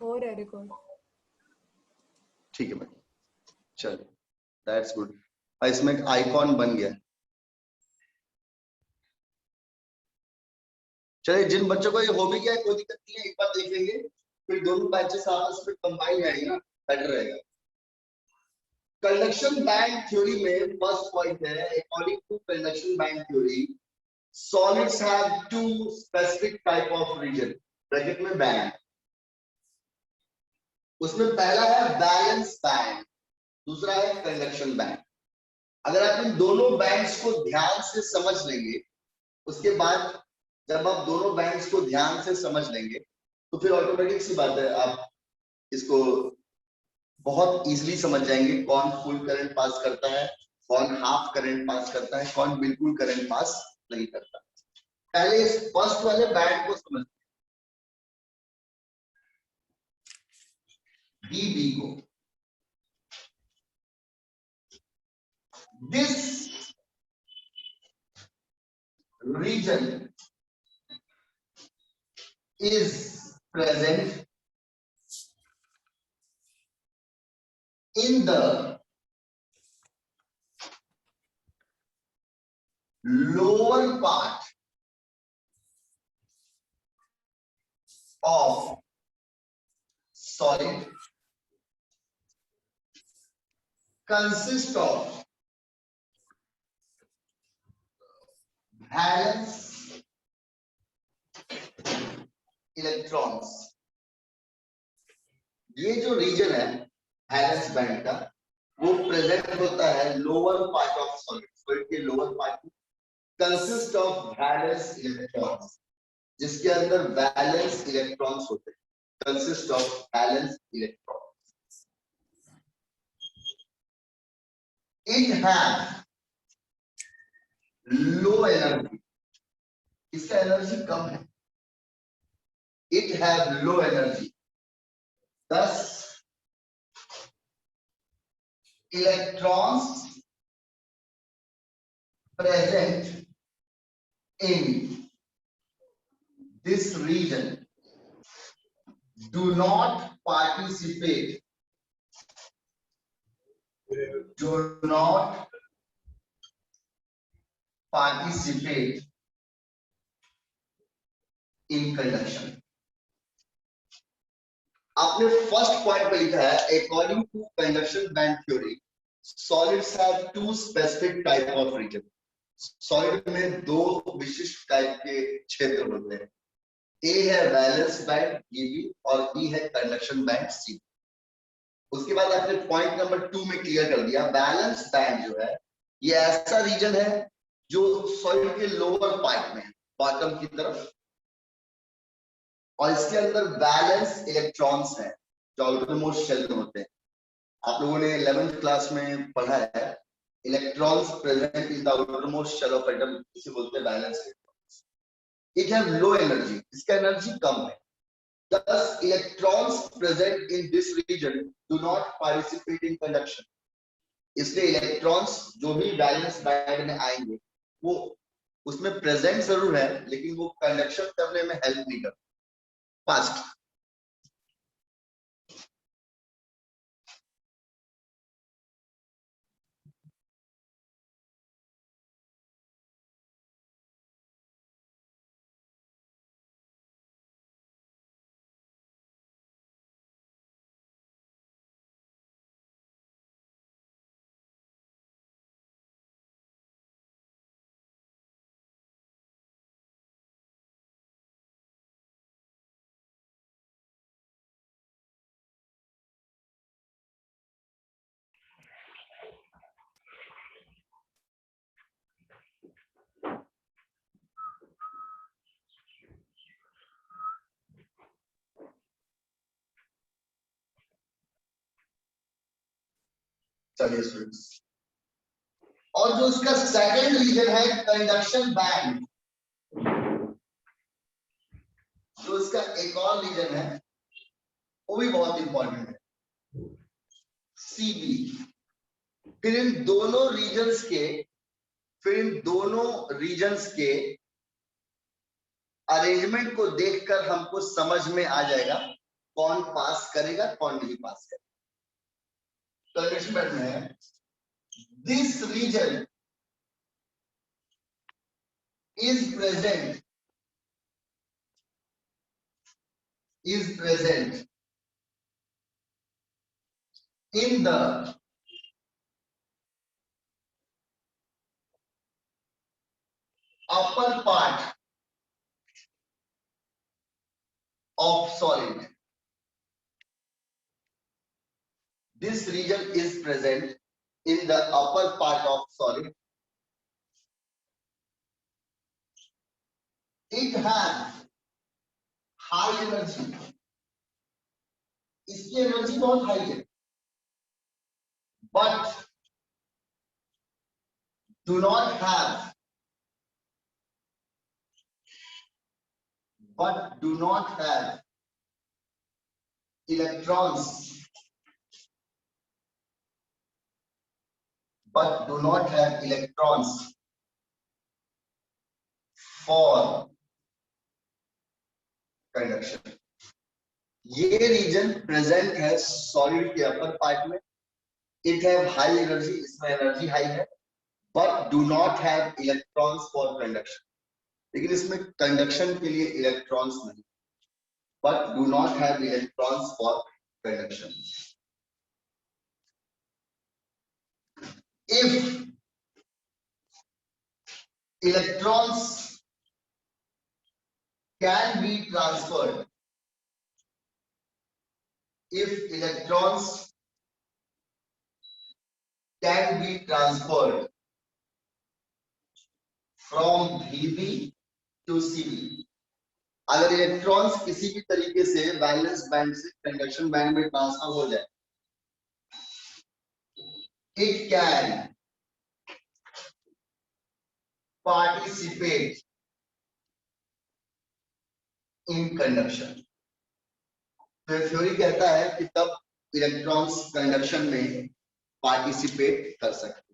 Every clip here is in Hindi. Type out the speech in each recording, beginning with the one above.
हो रहा है रिकॉर्ड। ठीक है भाई, चलो दैट्स गुड। इसमें आइकॉन बन गया। चलिए, जिन बच्चों को ये हो भी गया कोई दिक्कत नहीं है, एक बार देख लेंगे, फिर दोनों बैचेस आपस में कंबाइन रहेंगे ना, बेटर रहेगा। कंडक्शन बैंड थ्योरी में फर्स्ट पॉइंट है, according to conduction band theory solids have two specific type of region, bracket में बैंड। उसमें पहला है बैलेंस बैंड, दूसरा है कंडक्शन बैंड। अगर आप इन दोनों बैंड्स को ध्यान से समझ लेंगे, उसके बाद जब आप दोनों बैंड्स को ध्यान से समझ लेंगे तो फिर ऑटोमेटिक सी बात है, आप इसको बहुत इजीली समझ जाएंगे, कौन फुल करंट पास करता है, कौन हाफ करंट पास करता है, कौन बिल्कुल करंट पास नहीं करता। पहले इस फर्स्ट वाले बैंड को समझ, बी को, this region is present in the lower part of solid, consists of valence electrons। ये जो रीजन है वैलेंस बैंड का, वो प्रेजेंट होता है lower part of solid, solid के लोअर पार्ट में, कंसिस्ट ऑफ वैलेंस इलेक्ट्रॉन्स, जिसके अंदर वैलेंस इलेक्ट्रॉन्स होते हैं, consist of valence electrons. It have low energy, इसका एनर्जी कम है, it have low energy, thus electrons present in this region do not participate in conduction। आपने फर्स्ट पॉइंट पे लिखा है according to conduction band theory solids have two specific type of region. Solid में दो विशिष्ट टाइप के क्षेत्र होते हैं, ए है वैलेंस बैंड Eb और बी है कंडक्शन बैंड C। उसके बाद आपने पॉइंट नंबर 2 में क्लियर कर दिया, बैलेंस बैंड जो है ये ऐसा रीजन है जो सॉलिड के लोअर पार्ट में है, बॉटम की तरफ, और इसके अंदर बैलेंस इलेक्ट्रॉन्स हैं जो आउटरमोस्ट शेल में होते हैं। आप लोगों ने 11th क्लास में पढ़ा है, electrons present in the outermost shell of atom, इसे बोलते हैं valence electrons. It have low energy, इसका एनर्जी कम है, thus electrons present in this region do not participate in conduction। इसलिए इलेक्ट्रॉन्स जो भी बैलेंस बैंड में आएंगे वो उसमें प्रेजेंट जरूर है, लेकिन वो कंडक्शन करने में हेल्प नहीं करते। फास्ट चलिए स्टूडेंट्स, और जो उसका सेकंड रीजन है कंडक्शन बैंड, जो इसका एक और रीजन है वो भी बहुत इंपॉर्टेंट है, Cb। फिर इन दोनों रीजन्स के अरेंजमेंट को देखकर हमको समझ में आ जाएगा कौन पास करेगा कौन नहीं पास करेगा। कंडक्शन बैंड में है this region is present in the upper part of solid. This region is present in the upper part of solid. It has high energy. इसकी एनर्जी बहुत हाई है, but do not have electrons, for conduction. ये रीजन प्रेजेंट है सॉलिड के अपर पार्ट में. इट हैव हाई एनर्जी, इसमें एनर्जी हाई है, but do not have electrons for conduction. लेकिन इसमें कंडक्शन के लिए इलेक्ट्रॉन्स नहीं, but do not have electrons for conduction. If electrons can be transferred, if electrons can be transferred from VB to CB, अगर इलेक्ट्रॉन्स किसी भी तरीके से वैलेंस बैंड से कंडक्शन बैंड में ट्रांसफर हो जाए, it can participate in conduction. तो थ्योरी कहता है कि तब इलेक्ट्रॉन्स कंडक्शन में पार्टिसिपेट कर सकते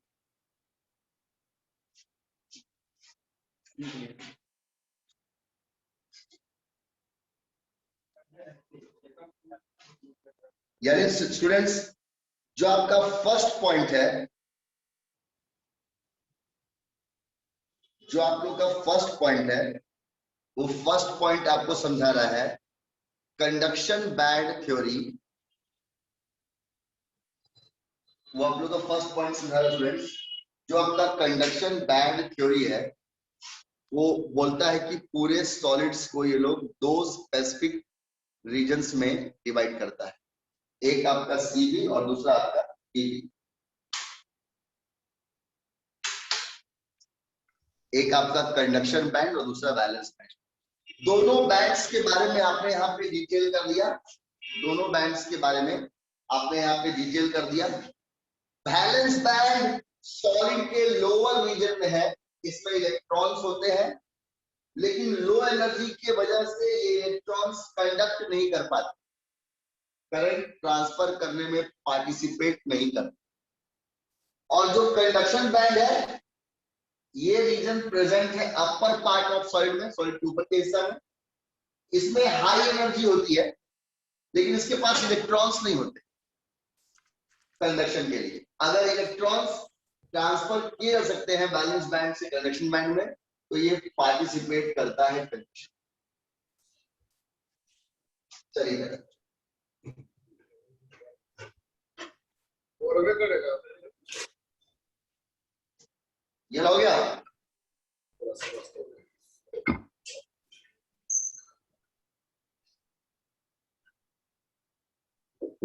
हैं. यानी स्टूडेंट्स, जो आपका फर्स्ट पॉइंट है, जो आप लोग का फर्स्ट पॉइंट है, वो फर्स्ट पॉइंट आपको समझा रहा है कंडक्शन बैंड थ्योरी. वो आप लोग का फर्स्ट पॉइंट समझा रहा है स्टूडेंट्स. जो आपका कंडक्शन बैंड थ्योरी है, वो बोलता है कि पूरे सॉलिड्स को ये लोग दो स्पेसिफिक रीजन्स में डिवाइड करता है. एक आपका सीबी और दूसरा आपका ईबी. एक आपका कंडक्शन बैंड और दूसरा वैलेंस बैंड. दोनों बैंड्स के बारे में आपने यहाँ पे डिटेल कर दिया. दोनों बैंड्स के बारे में आपने यहाँ पे डिटेल कर दिया. वैलेंस बैंड सॉलिड के लोअर रीजन में है, इसमें इलेक्ट्रॉन्स होते हैं, लेकिन लो एनर्जी की वजह से ये इलेक्ट्रॉन्स कंडक्ट नहीं कर पाते, करंट ट्रांसफर करने में पार्टिसिपेट नहीं करते. और जो कंडक्शन बैंड है, ये रीजन प्रेजेंट है अपर पार्ट ऑफ सॉलिड में, सॉलिड के ऊपर के हिस्सा में. इसमें हाई एनर्जी होती है, लेकिन इसके पास इलेक्ट्रॉन्स नहीं होते कंडक्शन के लिए. अगर इलेक्ट्रॉन्स ट्रांसफर किए जा सकते हैं वैलेंस बैंड से कंडक्शन बैंड में, तो ये पार्टिसिपेट करता है कंडक्शन. चलिए ये हो गया.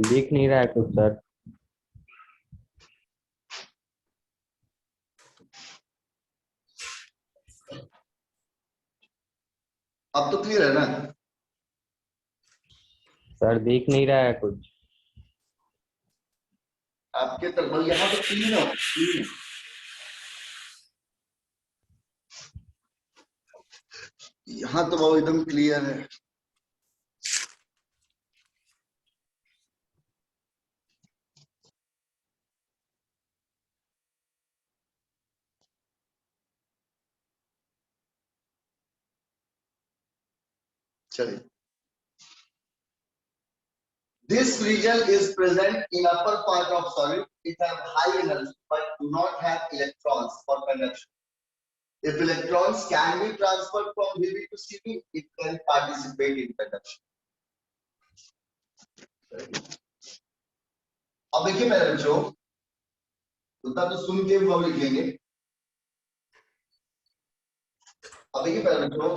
दिख नहीं रहा है कुछ सर. अब तो क्लियर है ना सर? दिख नहीं रहा है कुछ. आपके तरफ. यहाँ तो क्लीन हो, यहाँ तो वो एकदम क्लियर है. चलिए This region is present in upper part of solid. It have high energy but do not have electrons for conduction. If electrons can be transferred from VB to CB, it can participate in conduction. अब देखिए मेरे बच्चों, उतना तो सुन के हम लिखेंगे। अब देखिए मेरे बच्चों,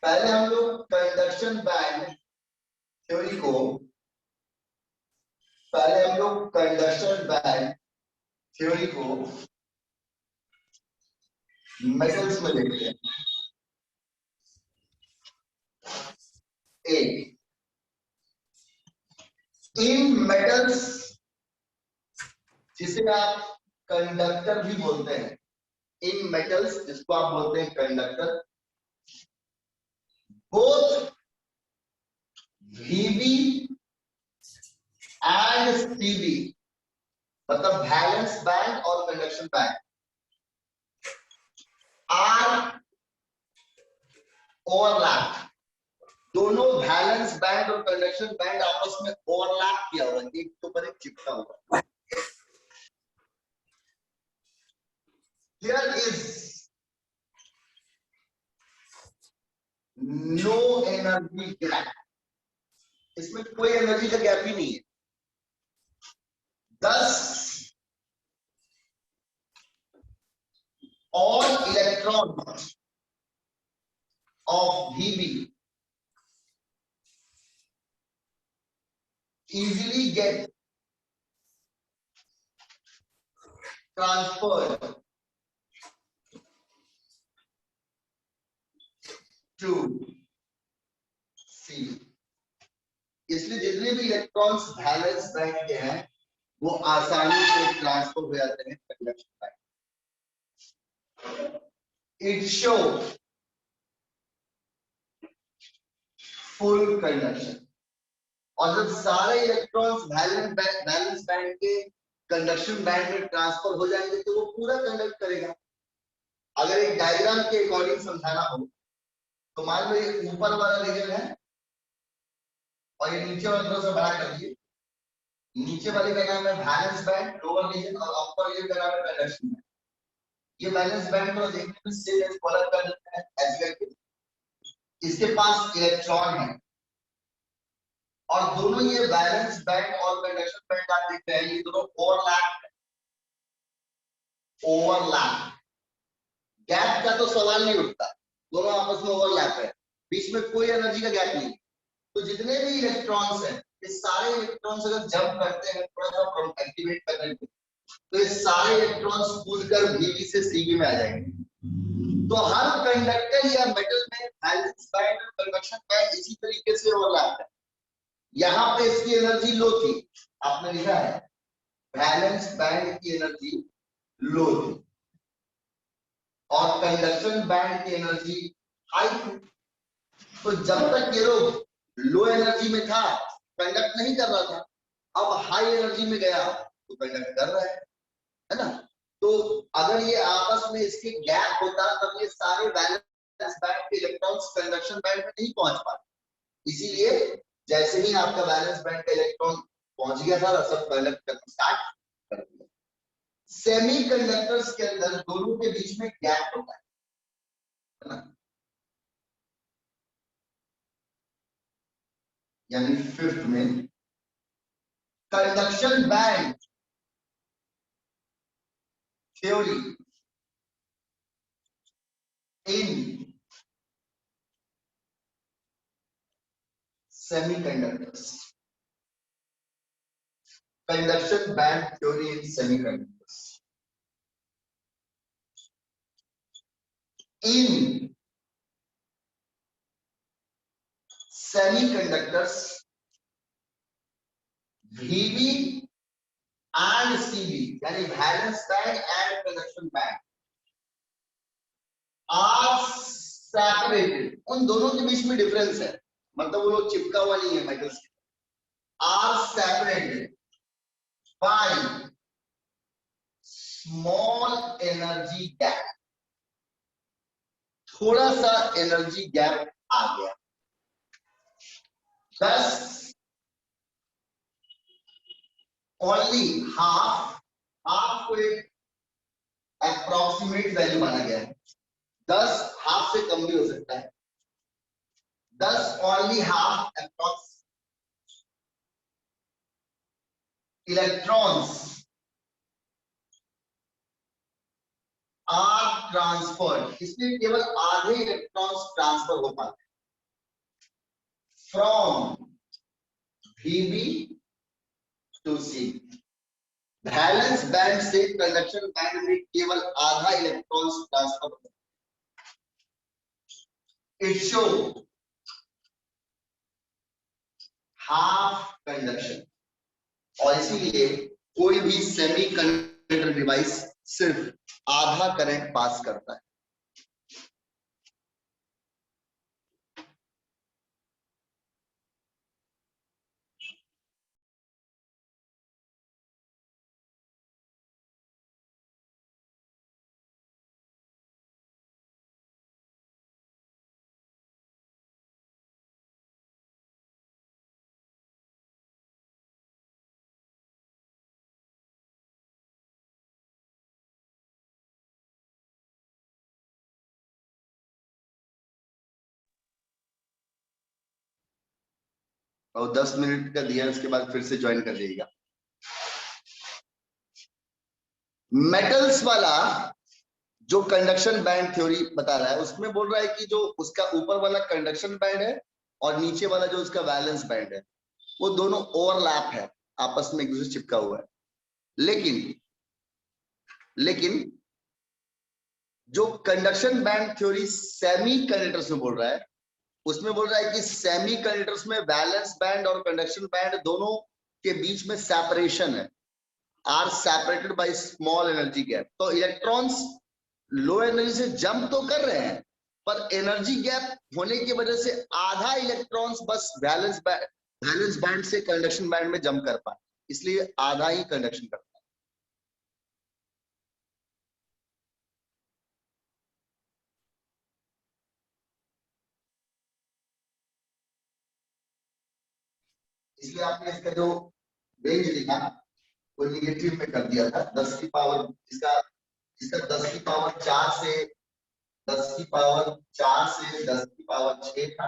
पहले हम लोग कंडक्शन बैंड थ्योरी को मेटल्स में देखते हैं। एक, इन मेटल्स जिसे आप कंडक्टर भी बोलते हैं, इन मेटल्स जिसको आप बोलते हैं conductor, both VB and CB मतलब वैलेंस बैंड और कंडक्शन बैंड आर ओवरलैप। दोनों वैलेंस बैंड और कंडक्शन बैंड आपस में ओवरलैप किया हुआ है, एक के ऊपर एक चिपका हुआ है। There is no energy gap, इसमें कोई एनर्जी का गैप ही नहीं है। Thus, all electrons of VB easily get transferred to C। इसलिए जितने भी इलेक्ट्रॉन्स वैलेंस बैंड के हैं वो आसानी से ट्रांसफर हो जाते हैं conduction band. It show full conduction. और जब सारे इलेक्ट्रॉन्स वैलेंस बैंड के कंडक्शन बैंड में ट्रांसफर हो जाएंगे तो वो पूरा कंडक्ट करेगा। अगर एक डायग्राम के अकॉर्डिंग समझाना हो तो मान लो ये ऊपर वाला रीजन है और ये नीचे वाला थोड़ा सा बड़ा कर दिए। नीचे वाले का नाम है वैलेंस बैंड, लोअर रीजन, और अपर रीजन का नाम है कंडक्शन बैंड। ये वैलेंस बैंड को देखने में सेम एज कॉलर कर देते हैं ऐसे करके। इसके पास इलेक्ट्रॉन है और दोनों ये वैलेंस बैंड और कंडक्शन बैंड आप देख रहे हैं, ये दोनों ओवरलैप। गैप का तो सवाल नहीं उठता, दोनों आपस में ओवरलैप है, बीच में कोई एनर्जी का गैप नहीं। तो जितने भी इलेक्ट्रॉन्स हैं, ये सारे इलेक्ट्रॉन्स अगर जंप करते हैं थोड़ा सा एक्टिवेट करने पे, तो ये सारे इलेक्ट्रॉन्स कूदकर VB से CB में आ जाएंगे। तो हर कंडक्टर या मेटल में वैलेंस बैंड और कंडक्शन बैंड इसी तरीके से ओवरलैप है। यहाँ पे इसकी एनर्जी लो थी, आपने लिखा है वैलेंस बैंड की एनर्जी लो थी और कंडक्शन बैंड की एनर्जी हाई थी। तो जब तक ये लोग लो एनर्जी में था कंडक्ट नहीं कर रहा था, अब हाई एनर्जी में गया तो कंडक्ट कर रहा है ना। तो अगर ये आपस में इसके गैप होता तब ये सारे वैलेंस बैंड के इलेक्ट्रॉन्स कंडक्शन बैंड में नहीं पहुंच पाते। इसीलिए जैसे ही आपका वैलेंस बैंड का इलेक्ट्रॉन पहुंच गया था सब कंडक्ट करना स्टार्ट कर दिया। सेमी कंडक्टर्स के अंदर दोनों के बीच में गैप होता है ना। यानी फिफ्थ में conduction band theory in semiconductors. Conduction band theory in semiconductors. In semiconductors, VB and CB यानी valence band and conduction band are separated. उन दोनों के बीच में डिफरेंस है, मतलब वो लोग चिपका हुआ नहीं है मेटल्स के। Are separated by small energy gap. थोड़ा सा एनर्जी गैप आ गया। Thus, ओनली हाफ, हाफ को एक अप्रोक्सीमेट वैल्यू माना गया है। 10 हाफ से कम भी हो सकता है। 10 only half approx electrons are transferred, इसमें केवल आधे इलेक्ट्रॉन्स ट्रांसफर हो पाते हैं from Vb to C। Valence band से कंडक्शन बैंड में केवल आधा इलेक्ट्रॉन्स ट्रांसफर होता है। इट शो हाफ कंडक्शन, और इसीलिए कोई भी सेमी कंडक्टर डिवाइस सिर्फ आधा करंट पास करता है। और 10 मिनट का दिया, उसके बाद फिर से ज्वाइन कर जाइएगा। मेटल्स वाला जो कंडक्शन बैंड थ्योरी बता रहा है, उसमें बोल रहा है कि जो उसका ऊपर वाला कंडक्शन बैंड है और नीचे वाला जो उसका वैलेंस बैंड है, वो दोनों ओवरलैप है, आपस में एक दूसरे से चिपका हुआ है। लेकिन जो conduction band theory semi conductors में बोल रहा है, उसमें बोल रहा है कि सेमी कंडक्टर्स में वैलेंस बैंड और कंडक्शन बैंड दोनों के बीच में सेपरेशन है, are separated by small energy gap. तो इलेक्ट्रॉन्स लो एनर्जी से जंप तो कर रहे हैं, पर एनर्जी गैप होने की वजह से आधा इलेक्ट्रॉन्स बस वैलेंस बैंड से कंडक्शन बैंड में जंप कर पाए, इसलिए आधा ही कंडक्शन करता है। इसलिए आपने इसका जो रेंज लिखा वो निगेटिव में कर दिया था। 10 की पावर इसका 10 की पावर 4 से 10 की पावर 4 से 10 की पावर 6 था,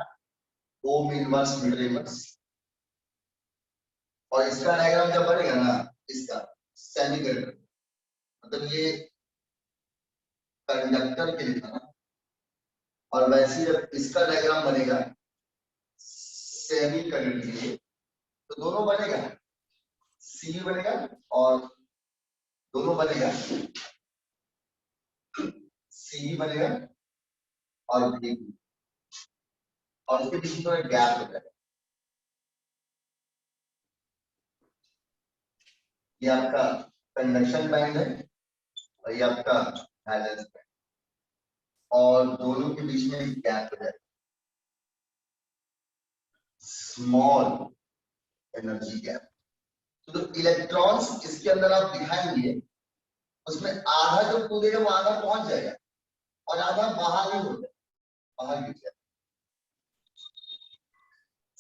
ओम इनवर्स मीटर इनवर्स। और इसका डायग्राम जब बनेगा ना, इसका सेमीकंडक्टर, मतलब ये कंडक्टर के लिए था ना, और वैसे जब इसका डायग्राम बनेगा सेमीकंडक्टर के लिए, तो दोनों बनेगा, सी बनेगा और दोनों बनेगा, सी बनेगा और भी, और उसके बीच में एक गैप होता है। ये आपका कंडक्शन बैंड है और ये आपका वैलेंस बैंड, और दोनों के बीच में एक गैप है, स्मॉल एनर्जी गैप। तो इलेक्ट्रॉन्स इसके अंदर आप दिखाएंगे, उसमें आधा जो कूदेगा वो आधा पहुंच जाएगा और आधा बाहर ही हो जाएगा, बाहर गिर जाएगा।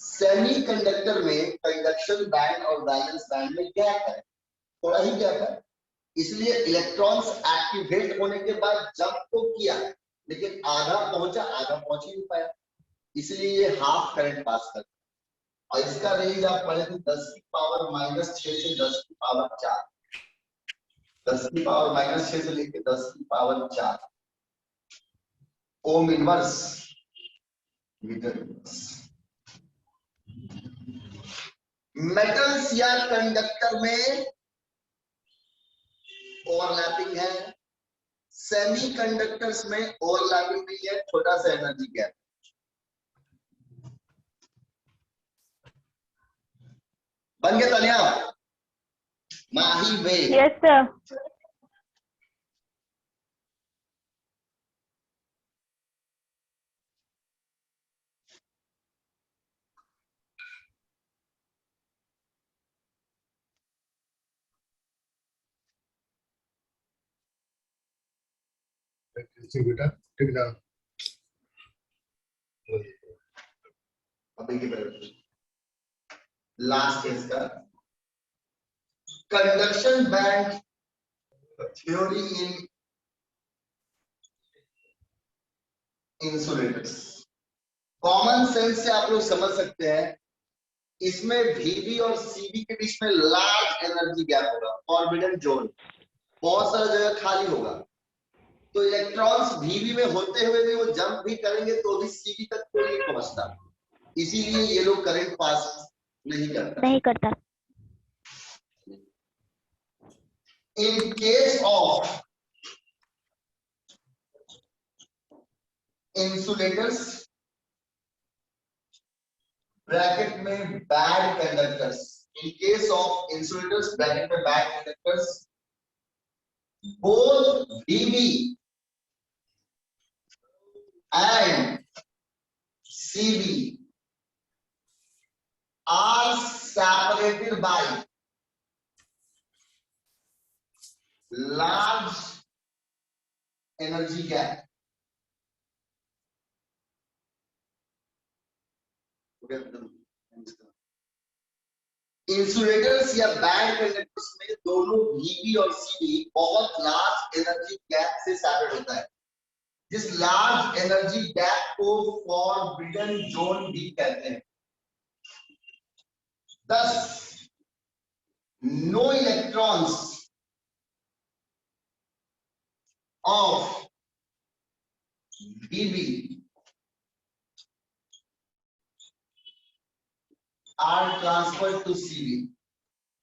सेमी कंडक्टर में कंडक्शन बैंड और वैलेंस बैंड में गैप है, थोड़ा ही गैप है, इसलिए इलेक्ट्रॉन्स एक्टिवेट होने के बाद जंप तो किया, लेकिन आधा पहुंचा, आधा पहुंच ही नहीं पाया, इसलिए ये हाफ करंट पास करता है। और इसका रेंज आप पढ़े थे 10 की पावर -6 से 10 की पावर 4, 10 की पावर -6 से लेकर 10 की power 4 ohm inverse metre inverse. Metals या कंडक्टर में ओवरलैपिंग है, सेमी कंडक्टर्स में ओवरलैपिंग नहीं है, छोटा सा एनर्जी गैप। बन गया तालियां? माही वे। Yes sir. बेटा ठीक ना। अभी की लास्ट इसका conduction band theory in insulators. Common sense से आप लोग समझ सकते हैं, इसमें Vb और Cb के बीच में लार्ज एनर्जी गैप होगा, फॉरबिडन जोन, बहुत सारा जगह खाली होगा। तो इलेक्ट्रॉन्स Vb में होते हुए भी वो जंप भी करेंगे तो भी Cb तक कोई नहीं पहुंचता, इसीलिए ये लोग करंट पास नहीं करता। In case of insulators bracket में bad conductors, in case of insulators bracket में bad conductors, both Vb and Cb are separated by large energy gap. Insulators या बैंड कंडक्टर्स में दोनों Vb और Cb बहुत लार्ज एनर्जी गैप से सेपरेट होता है, जिस लार्ज एनर्जी गैप को फॉरबिडन जोन भी कहते हैं। Thus, no electrons of Vb are transferred to Cb।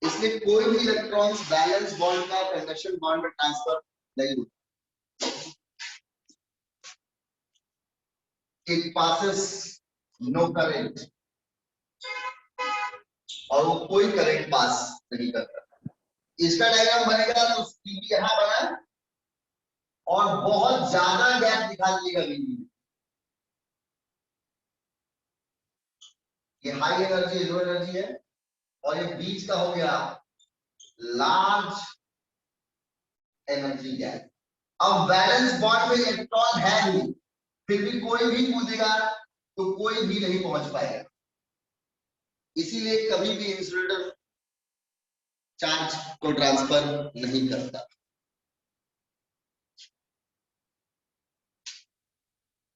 इसलिए कोई भी इलेक्ट्रॉन्स बैलेंस बॉन्ड का कंडक्शन बॉन्ड में ट्रांसफर नहीं होता। It passes no current, और वो कोई करंट पास नहीं करता। इसका डायग्राम बनेगा तो Cb यहां बना और बहुत ज्यादा गैप दिखा दीजिएगा Vb में। ये हाई एनर्जी लो एनर्जी है, और ये बीच का हो गया लार्ज एनर्जी गैप। अब बैलेंस बॉन्ड में इलेक्ट्रॉन है नहीं, फिर भी कोई भी कूदेगा तो कोई भी नहीं पहुंच पाएगा, इसीलिए कभी भी इंसुलेटर चार्ज को ट्रांसफर नहीं करता।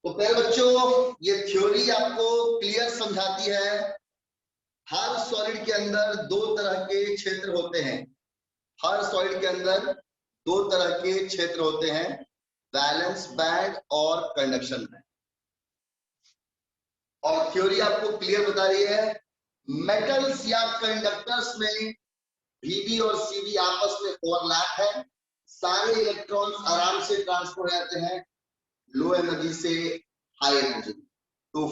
तो प्यारे बच्चों, ये थ्योरी आपको क्लियर समझाती है हर सॉलिड के अंदर दो तरह के क्षेत्र होते हैं। हर सॉलिड के अंदर दो तरह के क्षेत्र होते हैं, बैलेंस बैंड और कंडक्शन बैंड। और थ्योरी आपको क्लियर बता रही है, मेटल्स या कंडक्टर्स में Vb और Cb आपस में ओवरलैप है, सारे इलेक्ट्रॉन्स आराम से ट्रांसफर हो जाते हैं लो एनर्जी से हाई एनर्जी। तो